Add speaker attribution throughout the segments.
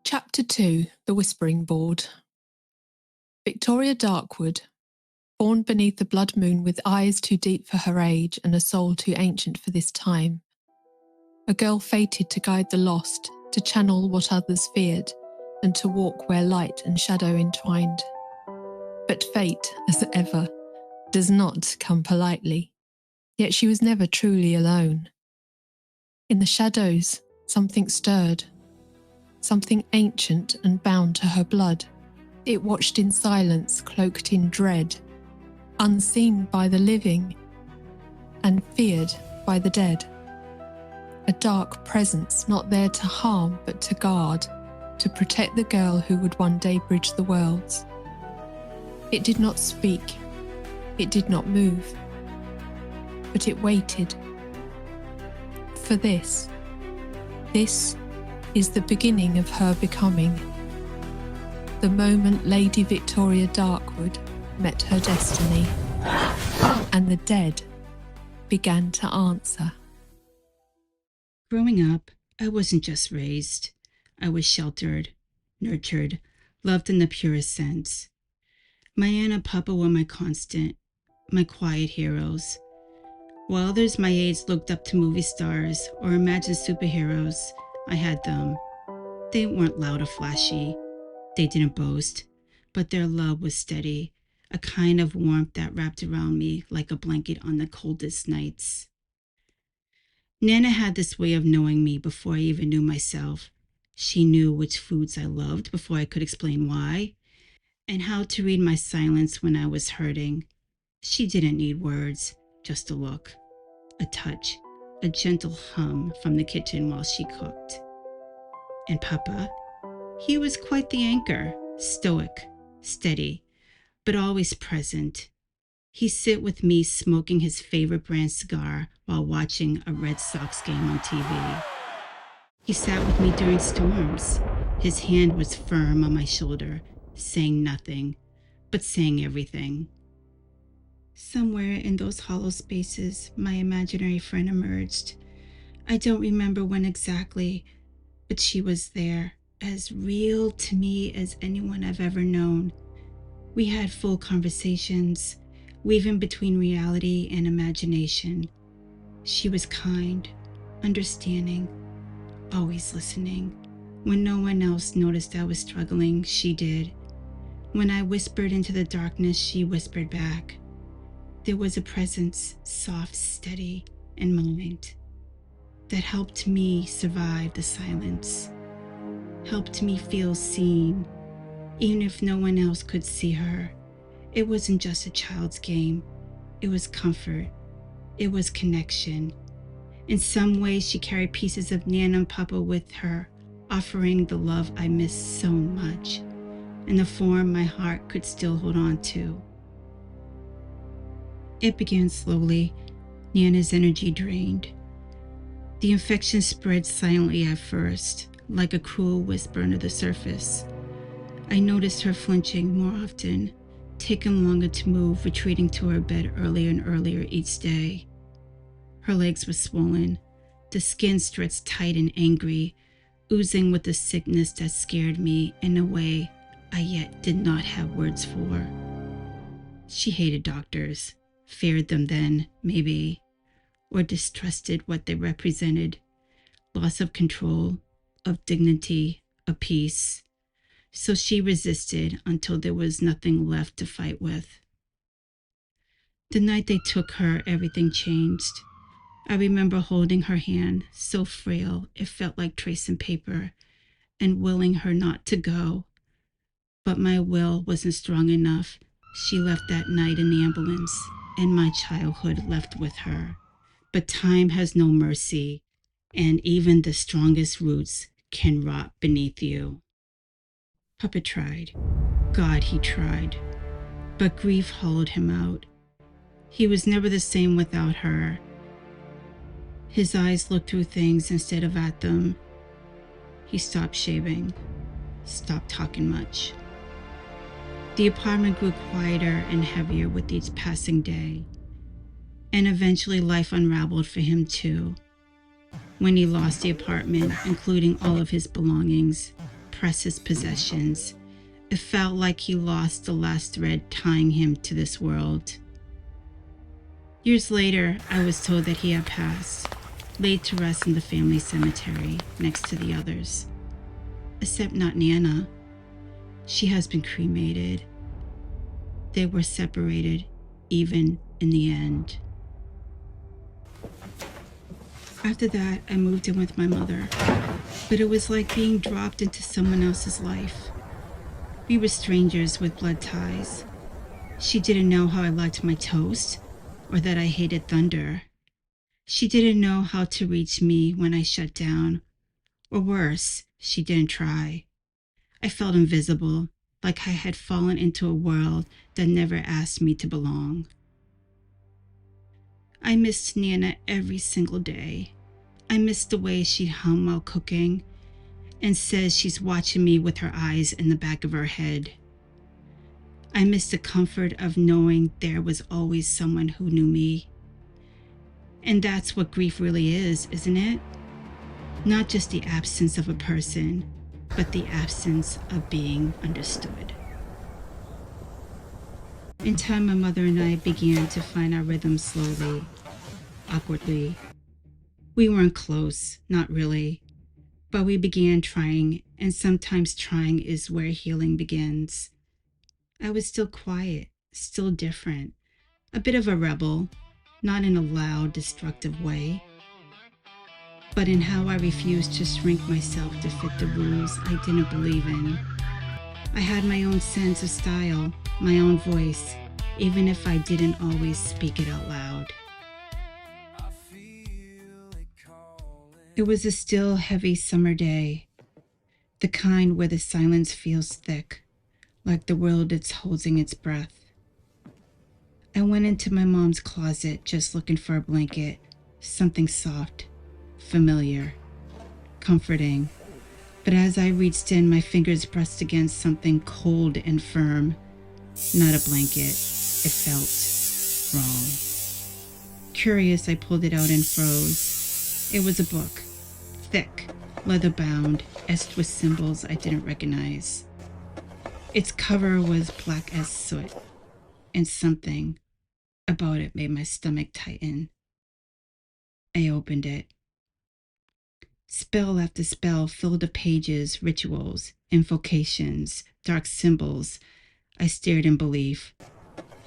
Speaker 1: Chapter 2, The Whispering Board. Victoria Darkwood, born beneath the blood moon with eyes too deep for her age and a soul too ancient for this time. A girl fated to guide the lost, to channel what others feared, and to walk where light and shadow entwined. But fate, as ever, does not come politely, yet she was never truly alone. In the shadows, something stirred. Something ancient and bound to her blood. It watched in silence, cloaked in dread, unseen by the living and feared by the dead. A dark presence not there to harm but to guard, to protect the girl who would one day bridge the worlds. It did not speak, it did not move, but it waited. For this is the beginning of her becoming. The moment Lady Victoria Darkwood met her destiny, and the dead began to answer.
Speaker 2: Growing up, I wasn't just raised. I was sheltered, nurtured, loved in the purest sense. My aunt and papa were my constant, my quiet heroes. While others my age looked up to movie stars or imagined superheroes, I had them. They weren't loud or flashy. They didn't boast, but their love was steady, a kind of warmth that wrapped around me like a blanket on the coldest nights. Nana had this way of knowing me before I even knew myself. She knew which foods I loved before I could explain why, and how to read my silence when I was hurting. She didn't need words, just a look, a touch, a gentle hum from the kitchen while she cooked. And Papa, he was quite the anchor, stoic, steady, but always present. He'd sit with me smoking his favorite brand cigar while watching a Red Sox game on TV. He sat with me during storms. His hand was firm on my shoulder, saying nothing, but saying everything. Somewhere in those hollow spaces, my imaginary friend emerged. I don't remember when exactly, but she was there, as real to me as anyone I've ever known. We had full conversations, weaving between reality and imagination. She was kind, understanding, always listening. When no one else noticed I was struggling, she did. When I whispered into the darkness, she whispered back. There was a presence, soft, steady, and mind, that helped me survive the silence, helped me feel seen, even if no one else could see her. It wasn't just a child's game. It was comfort. It was connection. In some ways, she carried pieces of Nana and Papa with her, offering the love I missed so much, in a form my heart could still hold on to. It began slowly. Nana's energy drained. The infection spread silently at first, like a cruel whisper under the surface. I noticed her flinching more often, taking longer to move, retreating to her bed earlier and earlier each day. Her legs were swollen, the skin stretched tight and angry, oozing with a sickness that scared me in a way I yet did not have words for. She hated doctors, feared them then, maybe, or distrusted what they represented. Loss of control, of dignity, of peace. So she resisted until there was nothing left to fight with. The night they took her, everything changed. I remember holding her hand, so frail it felt like tracing paper, and willing her not to go. But my will wasn't strong enough. She left that night in the ambulance, and my childhood left with her. But time has no mercy, and even the strongest roots can rot beneath you. Papa tried. God, he tried. But grief hollowed him out. He was never the same without her. His eyes looked through things instead of at them. He stopped shaving, stopped talking much. The apartment grew quieter and heavier with each passing day. And eventually life unraveled for him too. When he lost the apartment, including all of his belongings, precious possessions. It felt like he lost the last thread tying him to this world. Years later, I was told that he had passed, laid to rest in the family cemetery next to the others. Except not Nana. She has been cremated. They were separated, even in the end. After that, I moved in with my mother, but it was like being dropped into someone else's life. We were strangers with blood ties. She didn't know how I liked my toast, or that I hated thunder. She didn't know how to reach me when I shut down, or worse, she didn't try. I felt invisible, like I had fallen into a world that never asked me to belong. I missed Nana every single day. I missed the way she'd hum while cooking and says she's watching me with her eyes in the back of her head. I missed the comfort of knowing there was always someone who knew me. And that's what grief really is, isn't it? Not just the absence of a person, but the absence of being understood. In time, my mother and I began to find our rhythm slowly, awkwardly. We weren't close, not really, but we began trying, and sometimes trying is where healing begins. I was still quiet, still different, a bit of a rebel, not in a loud, destructive way, but in how I refused to shrink myself to fit the rules I didn't believe in. I had my own sense of style, my own voice, even if I didn't always speak it out loud. It was a still, heavy summer day, the kind where the silence feels thick, like the world is holding its breath. I went into my mom's closet just looking for a blanket, something soft, familiar, comforting. But as I reached in, my fingers pressed against something cold and firm. Not a blanket. It felt wrong. Curious, I pulled it out and froze. It was a book, thick, leather-bound, etched with symbols I didn't recognize. Its cover was black as soot, and something about it made my stomach tighten. I opened it. Spell after spell filled the pages, rituals, invocations, dark symbols. I stared in belief.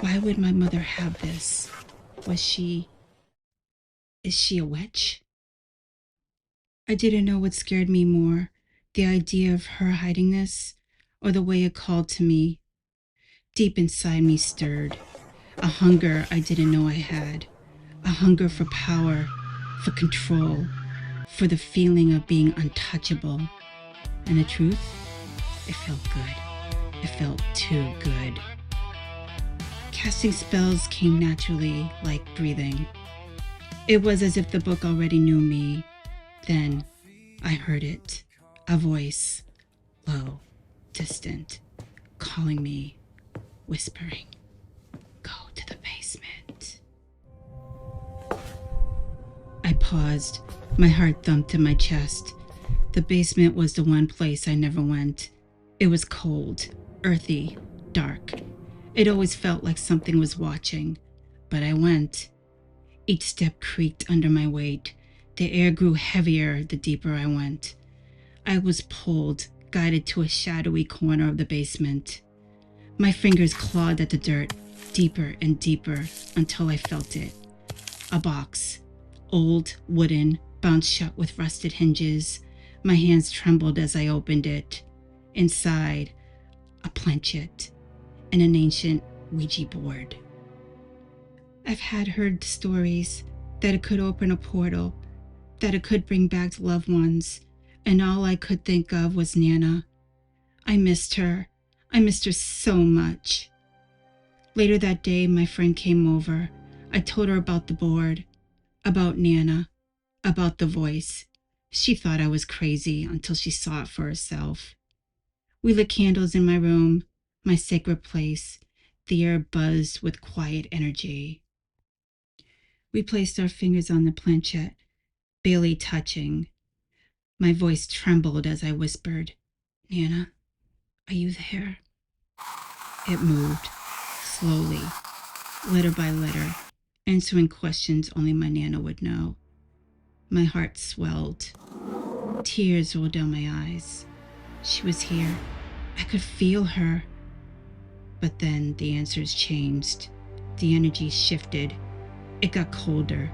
Speaker 2: Why would my mother have this? Is she a witch? I didn't know what scared me more, the idea of her hiding this, or the way it called to me. Deep inside me stirred, a hunger I didn't know I had, a hunger for power, for control, for the feeling of being untouchable. And the truth? It felt good. It felt too good. Casting spells came naturally, like breathing. It was as if the book already knew me. Then I heard it, a voice, low, distant, calling me, whispering, "Go to the basement." I paused. My heart thumped in my chest. The basement was the one place I never went. It was cold, earthy, dark. It always felt like something was watching, but I went. Each step creaked under my weight. The air grew heavier the deeper I went. I was pulled, guided to a shadowy corner of the basement. My fingers clawed at the dirt, deeper and deeper, until I felt it. A box, old, wooden, bound shut with rusted hinges. My hands trembled as I opened it. Inside, a planchet and an ancient Ouija board. I've had heard stories that it could open a portal, that it could bring back loved ones, and all I could think of was Nana. I missed her. I missed her so much. Later that day, my friend came over. I told her about the board, about Nana, about the voice. She thought I was crazy until she saw it for herself. We lit candles in my room, my sacred place. The air buzzed with quiet energy. We placed our fingers on the planchette, barely touching. My voice trembled as I whispered, Nana, are you there? It moved, slowly, letter by letter, answering questions only my Nana would know. My heart swelled. Tears rolled down my eyes. She was here. I could feel her. But then the answers changed. The energy shifted. It got colder.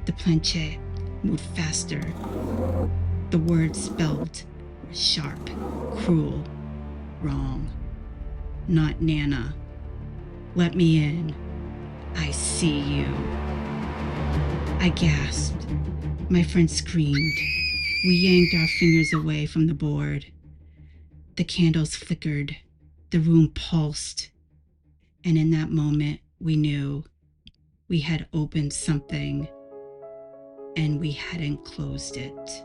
Speaker 2: The planchette moved faster. The words spelled were sharp, cruel, wrong. Not Nana. Let me in. I see you. I gasped. My friend screamed. We yanked our fingers away from the board. The candles flickered. The room pulsed. And in that moment, we knew we had opened something and we hadn't closed it.